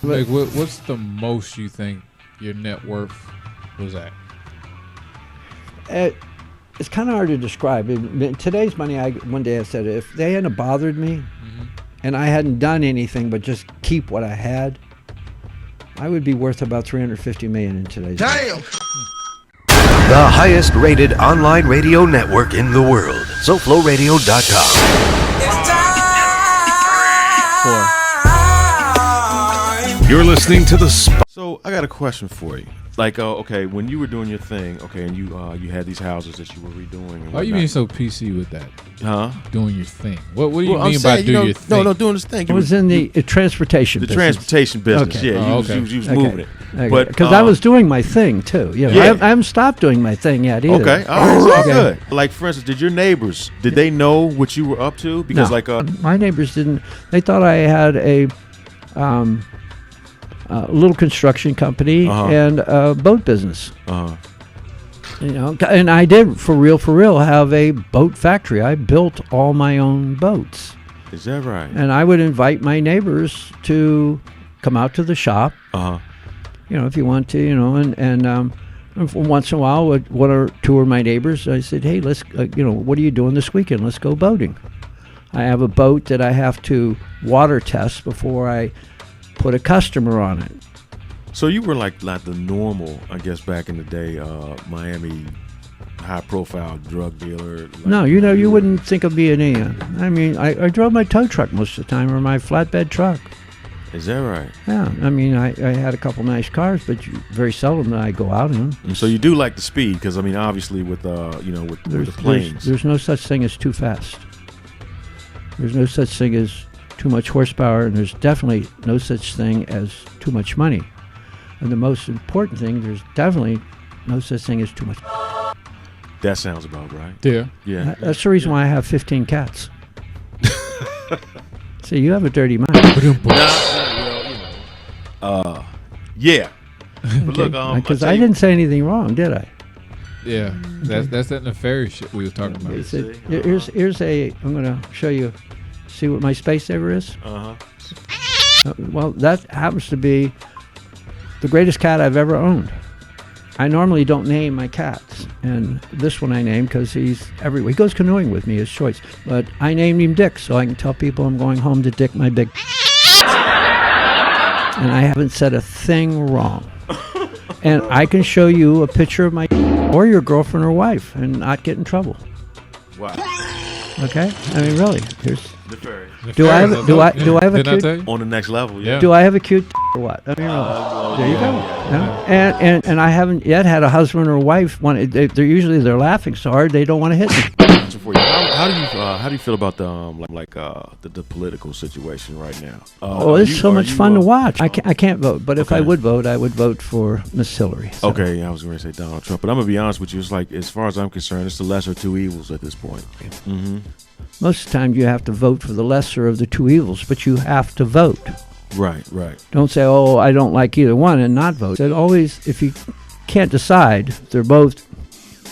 Like, what's the most you think your net worth was at? It's kind of hard to describe. In today's money, one day I said, if they hadn't bothered me and I hadn't done anything but just keep what I had, I would be worth about $350 million in today's money. The highest rated online radio network in the world. SoFloRadio.com. You're listening to the Spot. So I got a question for you. Like, okay, when you were doing your thing, okay, and you had these houses that you were redoing. Why are you being so PC with that? Huh? Doing your thing. What do you mean by doing your thing? No, doing this thing. I was in the transportation business. The transportation business, okay. yeah. You was moving it. Okay. But because I was doing my thing, too. You know, I haven't stopped doing my thing yet, either. Okay, all right, so good. Like, for instance, did your neighbors, did they know what you were up to? Because, my neighbors didn't. They thought I had a little construction company and a boat business. You know, and I did for real have a boat factory. I built all my own boats. Is that right? And I would invite my neighbors to come out to the shop. You know, if you want to, you know, and once in a while, one or two of my neighbors, I said, hey, let's, you know, what are you doing this weekend? Let's go boating. I have a boat that I have to water test before I put a customer on it. So you were like the normal, I guess, back in the day, Miami high-profile drug dealer. No, you know, you wouldn't think of being I mean, I drove my tow truck most of the time, or my flatbed truck. Is that right? Yeah, I mean, I had a couple nice cars, but very seldom do I go out in them. And so you do like the speed, because I mean, obviously with with the planes. There's no such thing as too fast. There's no such thing as too much horsepower, and there's definitely no such thing as too much money. And the most important thing, there's definitely no such thing as too much. That sounds about right. Yeah. Yeah. That's the reason why I have 15 cats. See, you have a dirty mind. Yeah. But look, because I didn't say anything wrong, did I? Yeah. That's that nefarious shit we were talking about. Here's I'm going to show you. See what my space saver is? Well, that happens to be the greatest cat I've ever owned. I normally don't name my cats, and this one I named because he's everywhere. He goes canoeing with me, his choice. But I named him Dick, so I can tell people I'm going home to Dick my big. And I haven't said a thing wrong. And I can show you a picture of my or your girlfriend or wife and not get in trouble. Wow. Okay? I mean, really. Here's. Do I have a cute on the next level? Yeah. Do I have a cute or what? I mean, there you go. Yeah. And I haven't yet had a husband or wife. They're laughing so hard they don't want to hit me. How do you feel about the political situation right now? It's so much fun to watch. I can't vote, but if I would vote for Miss Hillary. So. Okay, I was going to say Donald Trump, but I'm going to be honest with you. It's like, as far as I'm concerned, it's the lesser of two evils at this point. Most of the time, you have to vote for the lesser of the two evils, but you have to vote. Right. Don't say, "Oh, I don't like either one," and not vote. And always, if you can't decide, they're both.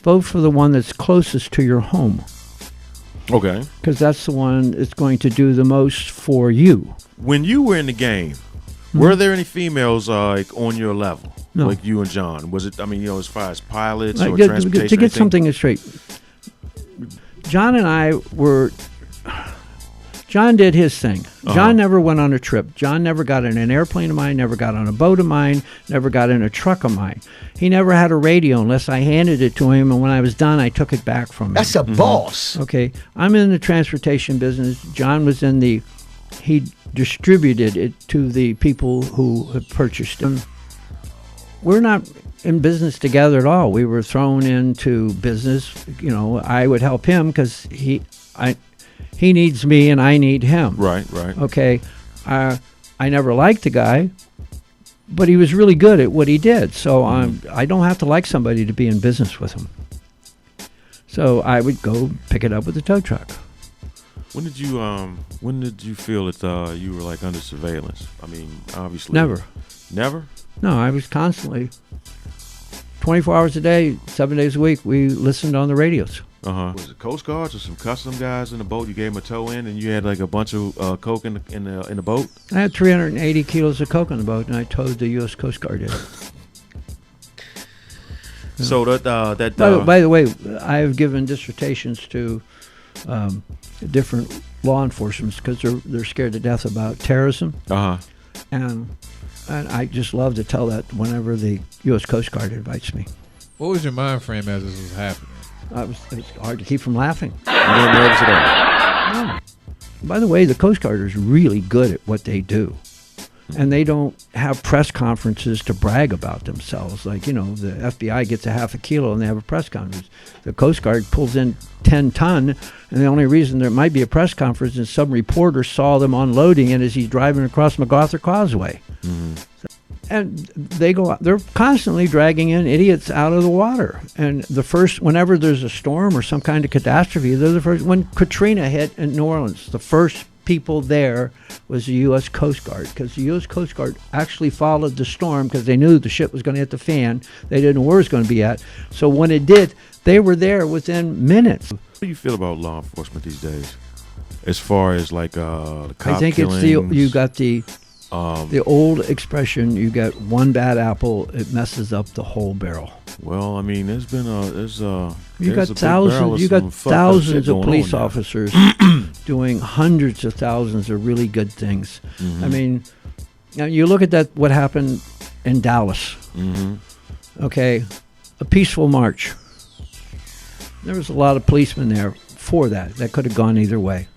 Vote for the one that's closest to your home. Okay. Because that's the one that's going to do the most for you. When you were in the game, were there any females like on your level, no. like you and John? Was it? I mean, as far as pilots or transportation. To get something straight, John and I were. John did his thing. John never went on a trip. John never got in an airplane of mine, never got on a boat of mine, never got in a truck of mine. He never had a radio unless I handed it to him, and when I was done, I took it back from him. That's a boss. Okay. I'm in the transportation business. John was in he distributed it to the people who had purchased it. We're not in business together at all. We were thrown into business. You know, I would help him because he needs me and I need him. Right. Okay. I never liked the guy, but he was really good at what he did. So I don't have to like somebody to be in business with him. So I would go pick it up with the tow truck. When did you feel that you were like under surveillance? I mean, obviously. Never. Never? No, I was constantly 24 hours a day, 7 days a week. We listened on the radios. Was it Coast Guards or some custom guys in the boat? You gave them a tow in, and you had like a bunch of coke in the boat. I had 380 kilos of coke on the boat, and I towed the U.S. Coast Guard in. So by the way, I have given dissertations to different law enforcement because they're scared to death about terrorism. And I just love to tell that whenever the U.S. Coast Guard invites me. What was your mind frame as this was happening? It's hard to keep from laughing. You weren't nervous at all? No. By the way, the Coast Guard is really good at what they do. And they don't have press conferences to brag about themselves. Like, the FBI gets a half a kilo and they have a press conference. The Coast Guard pulls in 10 ton, and the only reason there might be a press conference is some reporter saw them unloading it as he's driving across MacArthur Causeway. And they go out, they're constantly dragging in idiots out of the water. And whenever there's a storm or some kind of catastrophe, they're the first. When Katrina hit in New Orleans, the first people there was the U.S. Coast Guard, because the U.S. Coast Guard actually followed the storm because they knew the ship was going to hit the fan. They didn't know where it was going to be at. So when it did, they were there within minutes. What do you feel about law enforcement these days? As far as like the cop I think killings? you got the old expression, you got one bad apple, it messes up the whole barrel. Well, I mean, You got thousands of police officers doing hundreds of thousands of really good things. I mean, now you look at that, what happened in Dallas. Okay, a peaceful march. There was a lot of policemen there for that. That could have gone either way.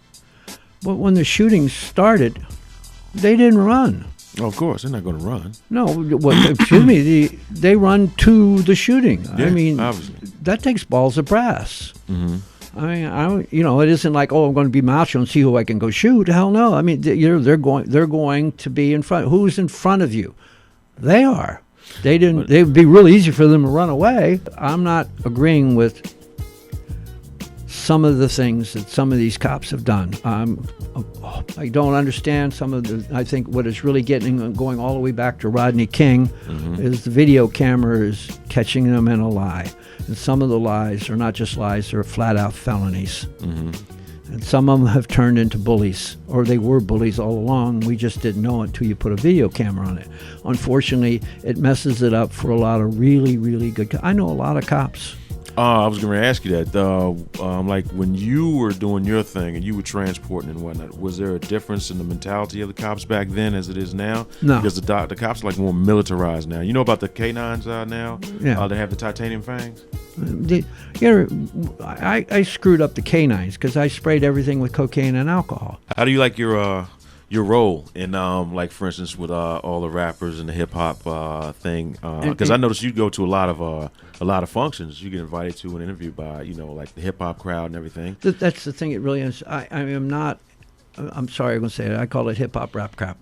But when the shooting started, they didn't run. Oh, of course, they're not going to run. No, excuse me, they run to the shooting. Yeah, I mean, obviously. That takes balls of brass. I mean, it isn't like, I'm going to be macho and see who I can go shoot. Hell no. I mean, they're going to be in front. Who's in front of you? They are. It would be really easy for them to run away. I'm not agreeing with some of the things that some of these cops have done. I don't understand I think what is really going all the way back to Rodney King is the video camera is catching them in a lie. And some of the lies are not just lies, they're flat out felonies. And some of them have turned into bullies, or they were bullies all along. We just didn't know it until you put a video camera on it. Unfortunately, it messes it up for a lot of really, really good I know a lot of cops. I was going to ask you that. Like when you were doing your thing and you were transporting and whatnot, was there a difference in the mentality of the cops back then as it is now? No. Because the cops are like more militarized now. You know about the K9s now? Yeah. They have the titanium fangs? I screwed up the canines because I sprayed everything with cocaine and alcohol. How do you like your role in like for instance with all the rappers and the hip hop thing? Because I noticed you go to a lot of functions. You get invited to and interviewed by like the hip hop crowd and everything. That's the thing. It really is. I am not. I'm sorry, I'm going to say it. I call it hip hop rap crap.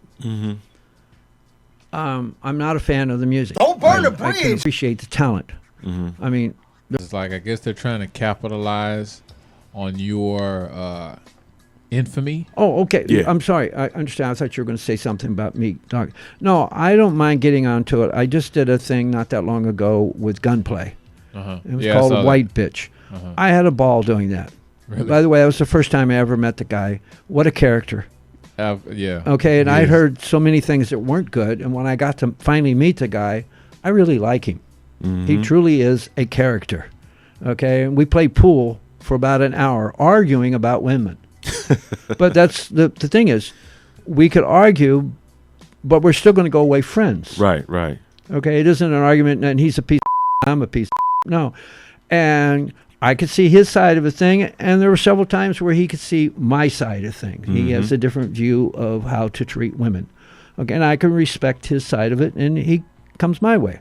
I'm not a fan of the music. Don't burn the bridge. I can appreciate the talent. I mean, It's like, I guess they're trying to capitalize on your infamy. Oh, okay. Yeah. I'm sorry. I understand. I thought you were going to say something about me talking. No, I don't mind getting onto it. I just did a thing not that long ago with gunplay. It was called White Bitch. I had a ball doing that. Really? By the way, that was the first time I ever met the guy. What a character. Yeah. Okay, and I'd heard so many things that weren't good, and when I got to finally meet the guy, I really like him. He truly is a character. Okay, and we played pool for about an hour arguing about women. But that's the thing is, we could argue, but we're still going to go away friends. Right. Okay, it isn't an argument, and he's a piece of I'm a piece of no. And I could see his side of a thing, and there were several times where he could see my side of things. He has a different view of how to treat women. Okay, and I can respect his side of it, and he comes my way.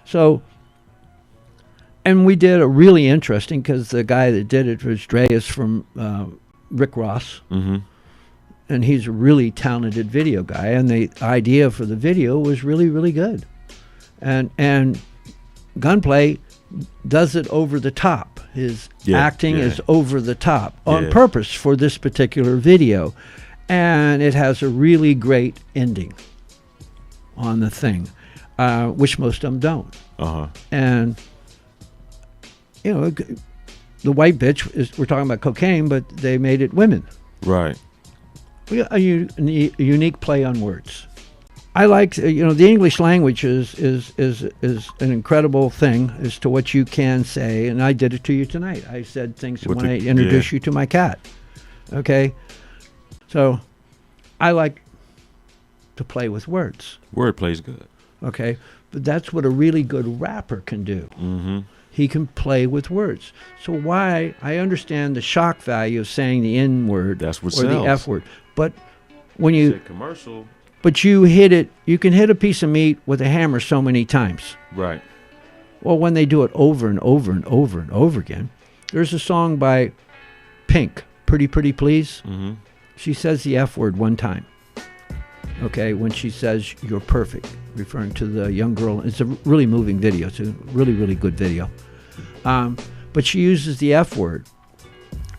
So, and we did a really interesting, because the guy that did it was Dreas from Rick Ross, and he's a really talented video guy, and the idea for the video was really, really good. And Gunplay does it over the top. His acting is over the top on purpose for this particular video, and it has a really great ending on the thing, which most of them don't. And the white bitch is, we're talking about cocaine, but they made it women. Right. A unique play on words. I like, the English language is an incredible thing as to what you can say, and I did it to you tonight. I said things when I introduced you to my cat. Okay? So I like to play with words. Wordplay is good. Okay? But that's what a really good rapper can do. Mm-hmm. He can play with words. So why, I understand the shock value of saying the N word That's what or sells. the F word. But when you... commercial... But you hit it, you can hit a piece of meat with a hammer so many times. Right. Well, when they do it over and over and over and over again, there's a song by Pink, Pretty Pretty Please. Mm-hmm. She says the F word one time. Okay, when she says, "You're perfect," referring to the young girl. It's a really moving video. It's a really, really good video. But she uses the F word,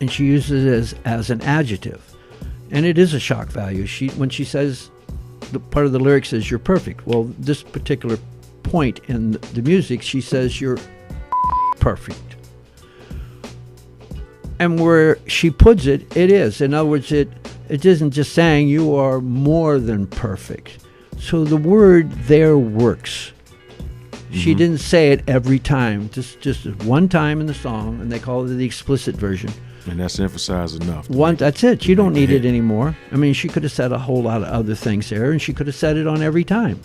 and she uses it as an adjective. And it is a shock value. When she says... The part of the lyrics is "you're perfect." Well, this particular point in the music, she says "you're perfect," and where she puts it, it is. In other words, it isn't just saying you are more than perfect. So the word there works. Mm-hmm. She didn't say it every time, just one time in the song, and they call it the explicit version. And that's emphasized enough. That's it. You don't need it anymore. I mean, she could have said a whole lot of other things there, and she could have said it on every time.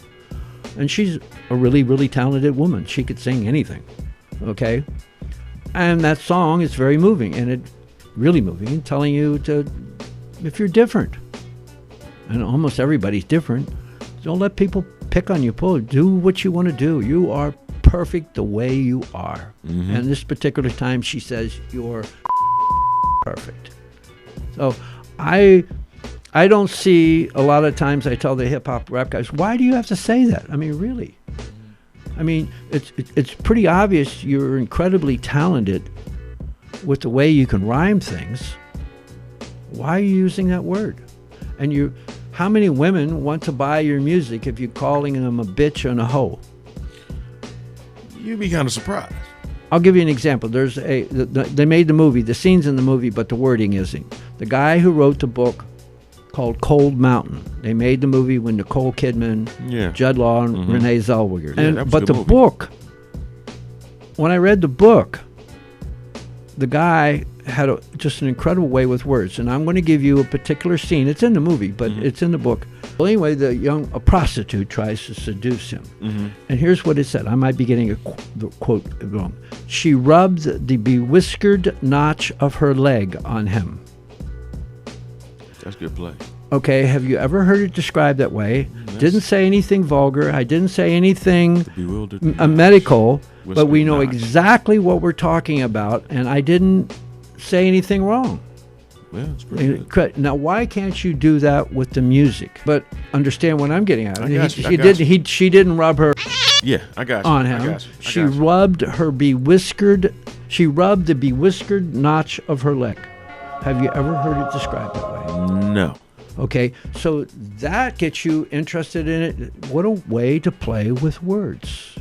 And she's a really, really talented woman. She could sing anything, okay? And that song is very moving, and it really moving, and telling you if you're different, and almost everybody's different, don't let people pick on you. Do what you want to do. You are perfect the way you are. Mm-hmm. And this particular time, she says you're perfect. So I don't see, a lot of times I tell the hip hop rap guys, why do you have to say that? I mean, really? I mean, it's pretty obvious you're incredibly talented with the way you can rhyme things. Why are you using that word? And how many women want to buy your music if you're calling them a bitch and a hoe? You'd be kind of surprised. I'll give you an example. There's they made the movie, the scene's in the movie, but the wording isn't. The guy who wrote the book called Cold Mountain. They made the movie with Nicole Kidman, Judd Law, and Renee Zellweger. But the book, when I read the book, the guy had just an incredible way with words. And I'm going to give you a particular scene. It's in the movie, but it's in the book. Well, anyway, a prostitute tries to seduce him. Mm-hmm. And here's what it said. I might be getting the quote wrong. She rubbed the bewhiskered notch of her leg on him. That's good play. Okay, have you ever heard it described that way? Didn't say anything vulgar. I didn't say anything medical, but we know exactly what we're talking about, and I didn't say anything wrong. Yeah, it's pretty good. Now, why can't you do that with the music? But understand what I'm getting at. She didn't rub her I got on him. She rubbed the bewhiskered notch of her leg. Have you ever heard it described that way? No. Okay, so that gets you interested in it. What a way to play with words.